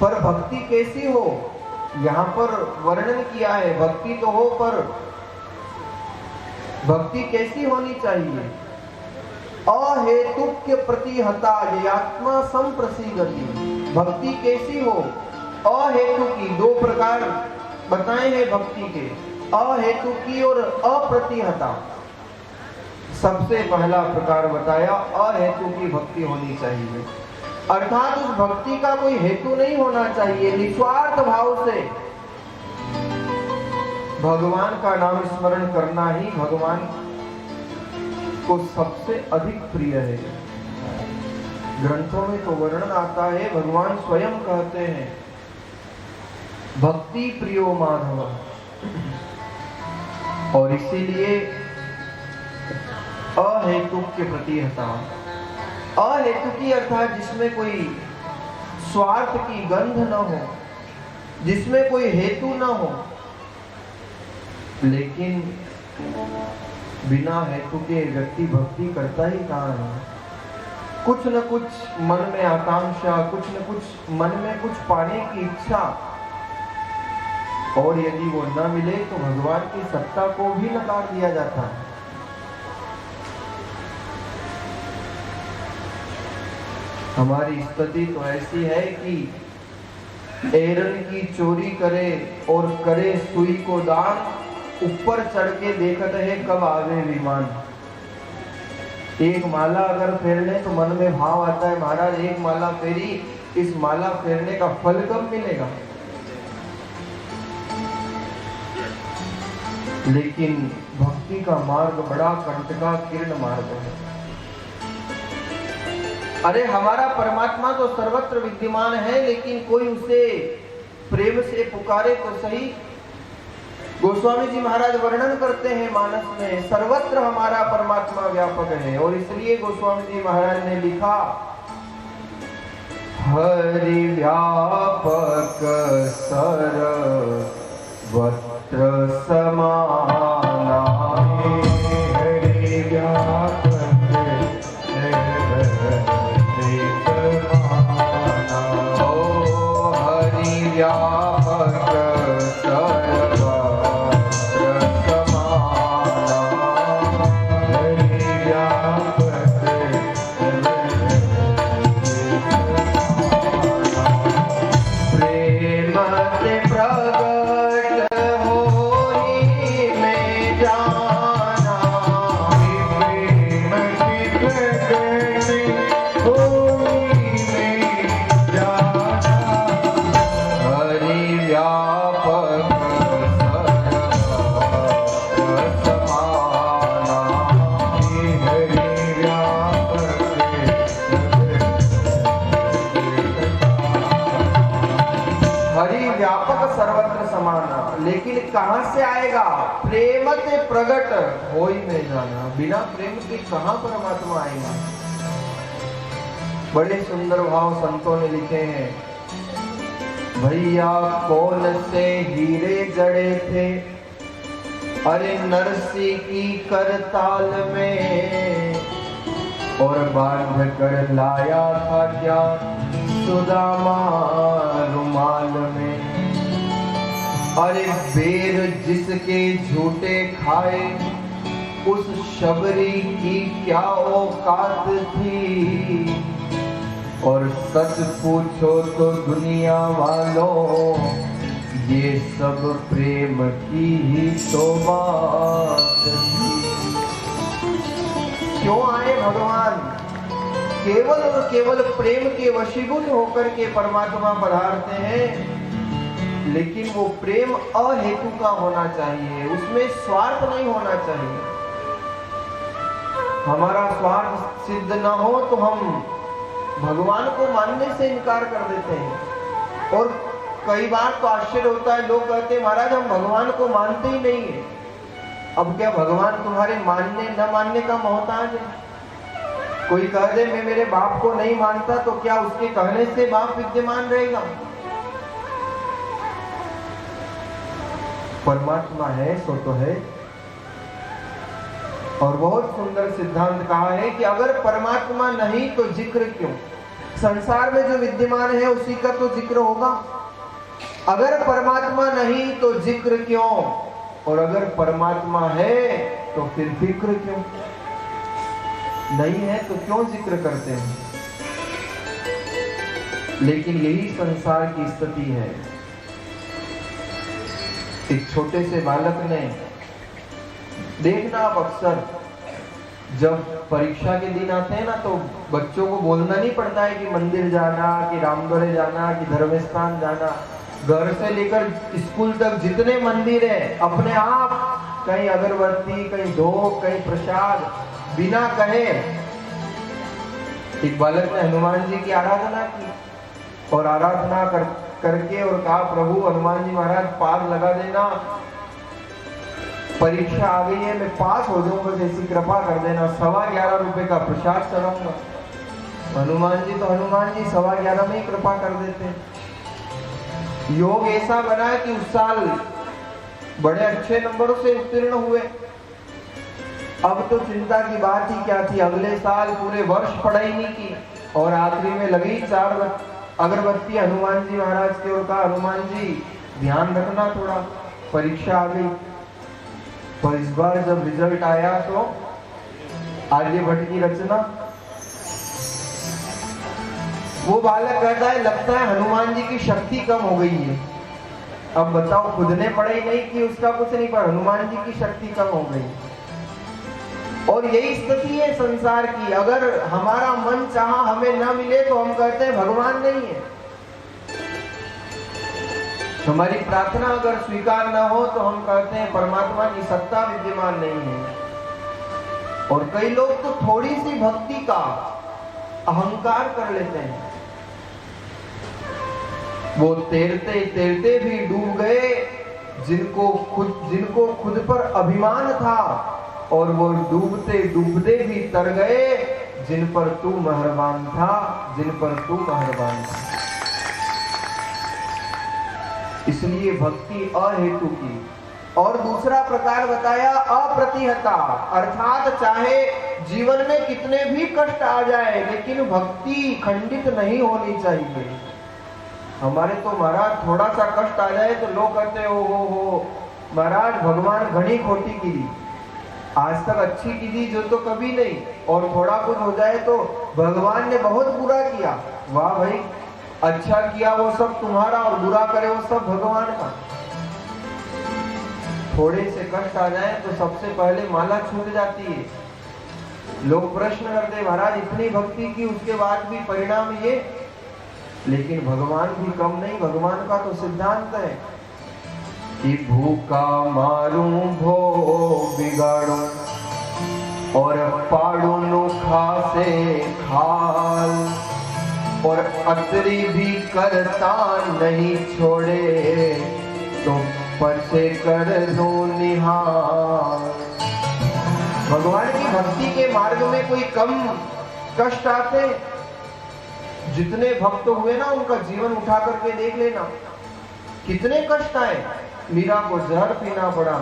पर भक्ति कैसी हो, यहाँ पर वर्णन किया है। भक्ति तो हो, पर भक्ति कैसी होनी चाहिए? अहेतुक्य प्रतिहता आत्मा संप्रसीदति। भक्ति कैसी हो? अहेतु की, दो प्रकार बताए हैं भक्ति के, अहेतु की और अप्रतिहता। सबसे पहला प्रकार बताया अहेतु की भक्ति होनी चाहिए, अर्थात उस भक्ति का कोई हेतु नहीं होना चाहिए। निस्वार्थ भाव से भगवान का नाम स्मरण करना ही भगवान को सबसे अधिक प्रिय है। ग्रंथों में तो वर्णन आता है, भगवान स्वयं कहते हैं भक्ति प्रियो माधव, और इसीलिए अहेतुक के प्रति हता। अहेतु की अर्थात जिसमें कोई स्वार्थ की गंध न हो, जिसमें कोई हेतु न हो, लेकिन बिना हेतु के व्यक्ति भक्ति करता ही कहाँ है? कुछ न कुछ मन में आकांक्षा, कुछ न कुछ मन में कुछ पाने की इच्छा, और यदि वो न मिले तो भगवान की सत्ता को भी नकार दिया जाता है। हमारी स्थिति तो ऐसी है कि एरन की चोरी करे और करे सुई को दान, ऊपर चढ़ के देखते है कब आवे विमान। एक माला अगर फेर ले तो मन में भाव आता है, महाराज एक माला फेरी, इस माला फेरने का फल कब मिलेगा? लेकिन भक्ति का मार्ग बड़ा कंटकाकीर्ण मार्ग है। अरे हमारा परमात्मा तो सर्वत्र विद्यमान है, लेकिन कोई उसे प्रेम से पुकारे तो सही। गोस्वामी जी महाराज वर्णन करते हैं मानस में, सर्वत्र हमारा परमात्मा व्यापक है, और इसलिए गोस्वामी जी महाराज ने लिखा हरि व्यापक सर्वत्र समाना। हरि व्यापक लेकिन कहां से आएगा? प्रेम से प्रगट हो ही नहीं जाना। बिना प्रेम के कहां परमात्मा आएगा? बड़े सुंदर भाव संतों ने लिखे हैं। भैया कौन से हीरे जड़े थे, अरे नरसी की करताल में, और बांध कर लाया था क्या सुदामा रुमाल में। अरे बेर जिसके झूठे खाए, उस शबरी की क्या औकात थी, और सच पूछो तो दुनिया वालों ये सब प्रेम की ही तो बात थी। क्यों आए भगवान? केवल और केवल प्रेम के वशीभूत होकर के परमात्मा पधारते हैं, लेकिन वो प्रेम अहेतु का होना चाहिए, उसमें स्वार्थ नहीं होना चाहिए। हमारा स्वार्थ सिद्ध न हो तो हम भगवान को मानने से इनकार कर देते हैं। और कई बार तो आश्चर्य होता है, लोग कहते हैं महाराज हम भगवान को मानते ही नहीं है। अब क्या भगवान तुम्हारे मानने न मानने का मोहताज है? कोई कह दे मैं मेरे बाप को नहीं मानता, तो क्या उसके कहने से बाप विद्यमान रहेगा? परमात्मा है सो तो है। और बहुत सुंदर सिद्धांत कहा है कि अगर परमात्मा नहीं तो जिक्र क्यों? संसार में जो विद्यमान है उसी का तो जिक्र होगा। अगर परमात्मा नहीं तो जिक्र क्यों, और अगर परमात्मा है तो फिर फिक्र क्यों? नहीं है तो क्यों जिक्र करते हैं? लेकिन यही संसार की स्थिति है। एक छोटे से बालक ने, देखना आप अक्सर जब परीक्षा के दिन आते हैं ना, तो बच्चों को बोलना नहीं पड़ता है कि मंदिर जाना, कि रामद्वारे जाना, कि धर्मस्थान जाना। घर से लेकर स्कूल तक जितने मंदिर है, अपने आप कहीं अगरबत्ती, कहीं धूप, कहीं प्रसाद, बिना कहे। एक बालक ने हनुमान जी की आराधना की और आराधना करके और कहा, प्रभु हनुमान जी महाराज पार लगा देना, परीक्षा आ गई है, मैं पास हो जाऊं, बस ऐसी कृपा कर देना, 11.25 रुपए का प्रसाद चढ़ाऊंगा। हनुमान जी 11.25 में ही कृपा कर देते हैं। योग ऐसा बना है कि उस साल बड़े अच्छे नंबरों से उत्तीर्ण हुए। अब तो चिंता की बात ही क्या थी, अगले साल पूरे वर्ष पढ़ाई नहीं की और आखिरी में लगी 4 अगरबत्ती हनुमान जी महाराज की ओर। कहा, हनुमान जी ध्यान रखना, थोड़ा परीक्षा आ गई। पर इस बार जब रिजल्ट आया तो आर्यभट्ट की रचना, वो बालक कहता है, लगता है हनुमान जी की शक्ति कम हो गई है। अब बताओ, खुद ने पढ़ाई नहीं की, उसका कुछ नहीं, पर हनुमान जी की शक्ति कम हो गई। और यही स्थिति है संसार की। अगर हमारा मन चाहा हमें न मिले तो हम कहते हैं भगवान नहीं है। हमारी प्रार्थना अगर स्वीकार न हो तो हम कहते हैं परमात्मा की सत्ता विद्यमान नहीं है। और कई लोग तो थोड़ी सी भक्ति का अहंकार कर लेते हैं, वो तैरते तैरते भी डूब गए, जिनको खुद पर अभिमान था, और वो डूबते डूबते भी तर गए, जिन पर तू मेहरबान था, जिन पर तू मेहरबान था। इसलिए भक्ति अहेतु की। और दूसरा प्रकार बताया अप्रतिहता, अर्थात चाहे जीवन में कितने भी कष्ट आ जाए लेकिन भक्ति खंडित नहीं होनी चाहिए। हमारे तो महाराज थोड़ा सा कष्ट आ जाए तो लोग कहते हो महाराज भगवान घनी खोटी की दी, आज तक अच्छी की दी जो तो कभी नहीं, और थोड़ा कुछ हो जाए तो भगवान ने बहुत बुरा किया। वाह भाई, अच्छा किया वो सब तुम्हारा और बुरा करे वो सब भगवान का। थोड़े से कष्ट आ जाए तो सबसे पहले माला छूट जाती है। लोग प्रश्न करते, महाराज इतनी भक्ति की उसके बाद भी परिणाम ये। लेकिन भगवान भी कम नहीं, भगवान का तो सिद्धांत है कि भूखा मारूं भो बिगाड़ूं और पाड़ू नोखा से खाल, और अतरी भी करता नहीं छोड़े तो पछे कर दो निहाल। भगवान की भक्ति के मार्ग में कोई कम कष्ट आते? जितने भक्त हुए ना उनका जीवन उठा करके देख लेना, कितने कष्ट आए। मीरा को जहर पीना पड़ा,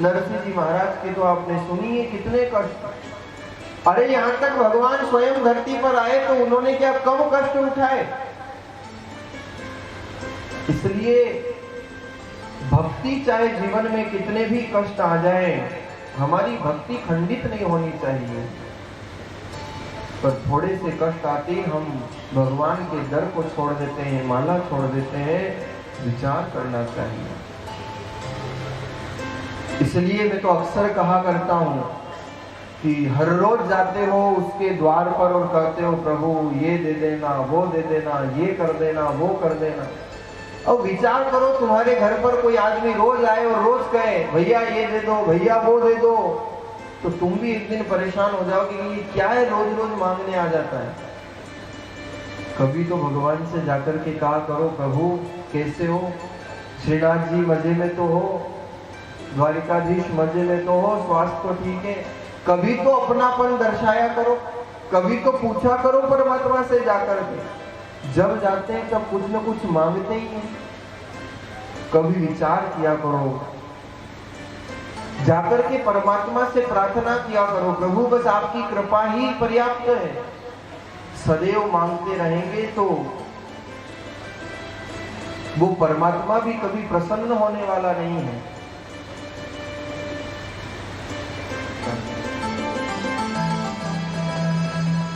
नरसिंह जी महाराज के तो आपने सुनी है कितने कष्ट। अरे यहाँ तक भगवान स्वयं धरती पर आए तो उन्होंने क्या कम कष्ट उठाए? इसलिए भक्ति चाहे जीवन में कितने भी कष्ट आ जाए, हमारी भक्ति खंडित नहीं होनी चाहिए। पर थोड़े से कष्ट आते ही हम भगवान के दर को छोड़ देते हैं, माला छोड़ देते हैं। विचार करना चाहिए। इसलिए मैं तो अक्सर कहा करता हूँ कि हर रोज जाते हो उसके द्वार पर और कहते हो प्रभु ये दे देना, वो दे देना, ये कर देना, वो कर देना। और विचार करो, तुम्हारे घर पर कोई आदमी रोज आए और रोज कहे भैया ये दे दो, भैया वो दे दो, तो तुम भी एक दिन परेशान हो जाओगे कि ये क्या है, रोज रोज मांगने आ जाता है। कभी तो भगवान से जाकर के कहा करो प्रभु कैसे हो, श्रीनाथ जी मजे में तो हो, द्वारिकाधीश मजे में तो हो, स्वास्थ्य तो ठीक है। कभी तो अपनापन दर्शाया करो, कभी तो पूछा करो परमात्मा से जाकर के। जब जाते हैं तब कुछ न कुछ मांगते ही हैं। कभी विचार किया करो, जाकर के परमात्मा से प्रार्थना किया करो, प्रभु बस आपकी कृपा ही पर्याप्त है। सदैव मांगते रहेंगे तो वो परमात्मा भी कभी प्रसन्न होने वाला नहीं है।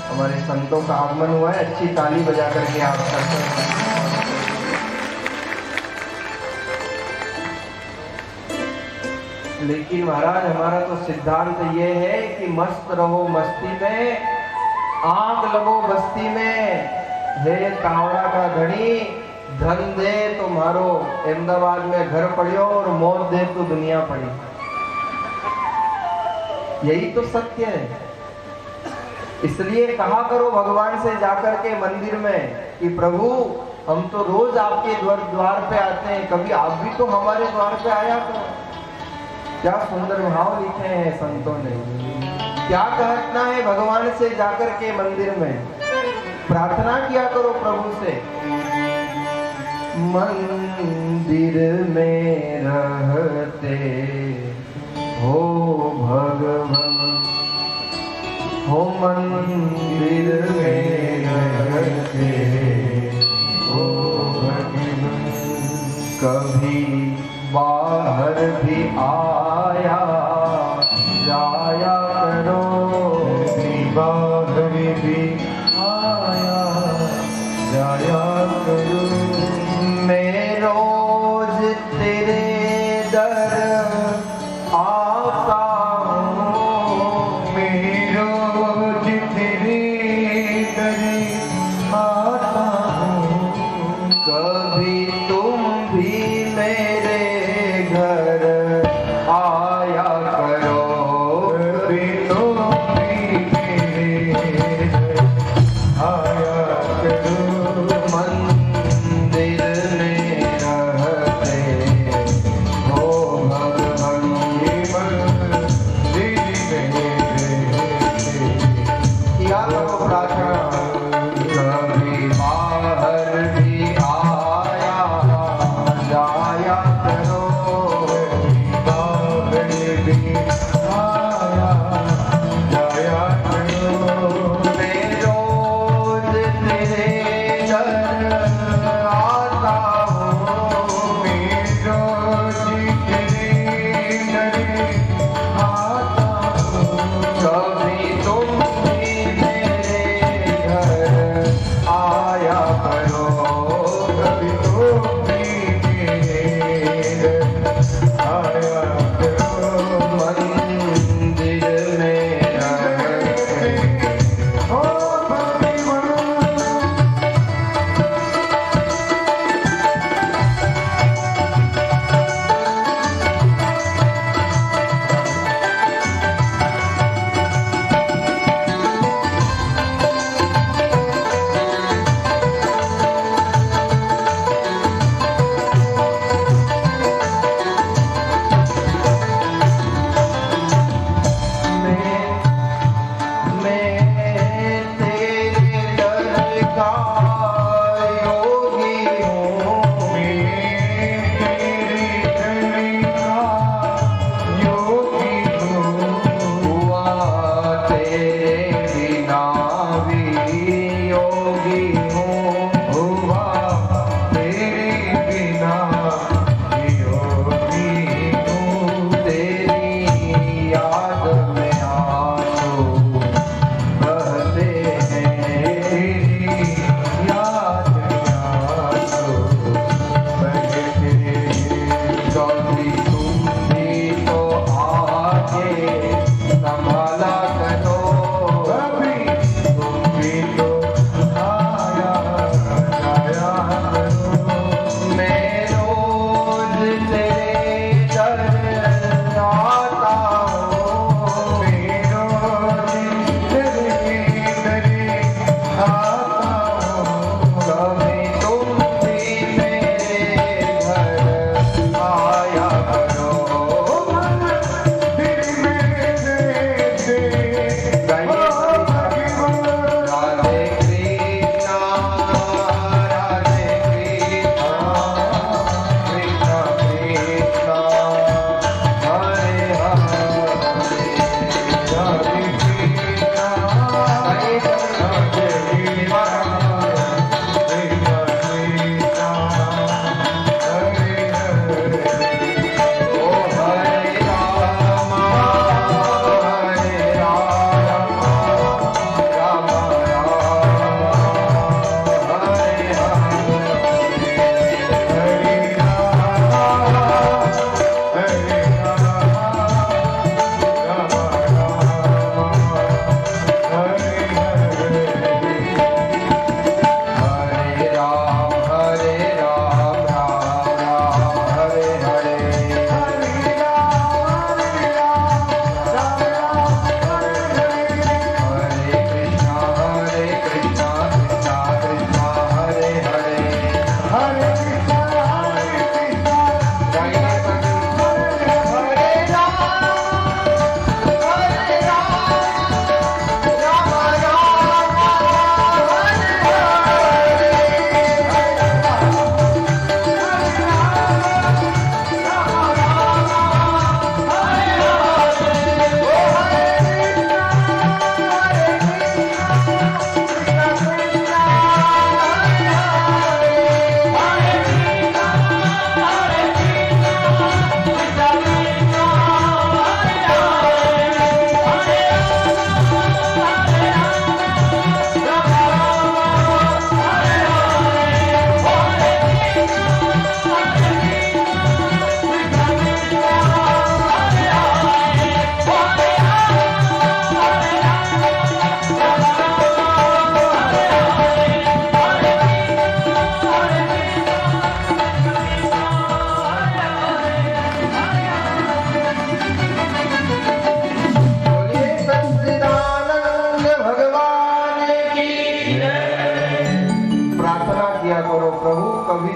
हमारे संतों का आगमन हुआ है, अच्छी ताली बजा करके आप करते हैं। लेकिन महाराज हमारा तो सिद्धांत ये है कि मस्त रहो मस्ती में, आग लगो बस्ती में। हे कावड़ा का धनी, धन दे तो मारो अहमदाबाद में घर पड़ियो और मौत दे तो दुनिया पड़ी। यही तो सत्य है। इसलिए कहा करो भगवान से जाकर के मंदिर में कि प्रभु हम तो रोज आपके द्वार पे आते हैं, कभी आप भी तो हमारे द्वार पे आया करो। क्या सुंदर भाव लिखे हैं संतों ने। क्या कहना है भगवान से जाकर के मंदिर में, प्रार्थना किया करो प्रभु से। मंदिर में रहते हो भगवान, हो मंदिर में रहते हो भगवान। कभी बाहर भी आया जाया करो, बाहर भी आया जाया करो। मैं रोज तेरे दर आता हूँ, मैं रोज तेरे दर आता हूँ। कभी तुम भी मेरे घर आया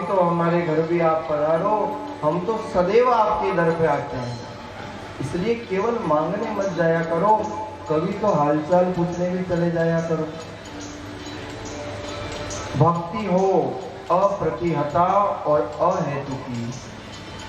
तो हमारे घर भी आप पधारो, हम तो सदैव आपके दर पे आते हैं। इसलिए केवल मांगने मत जाया करो, कभी तो हालचाल पूछने भी चले जाया करो। भक्ति हो अप्रतिहता और अहेतु की।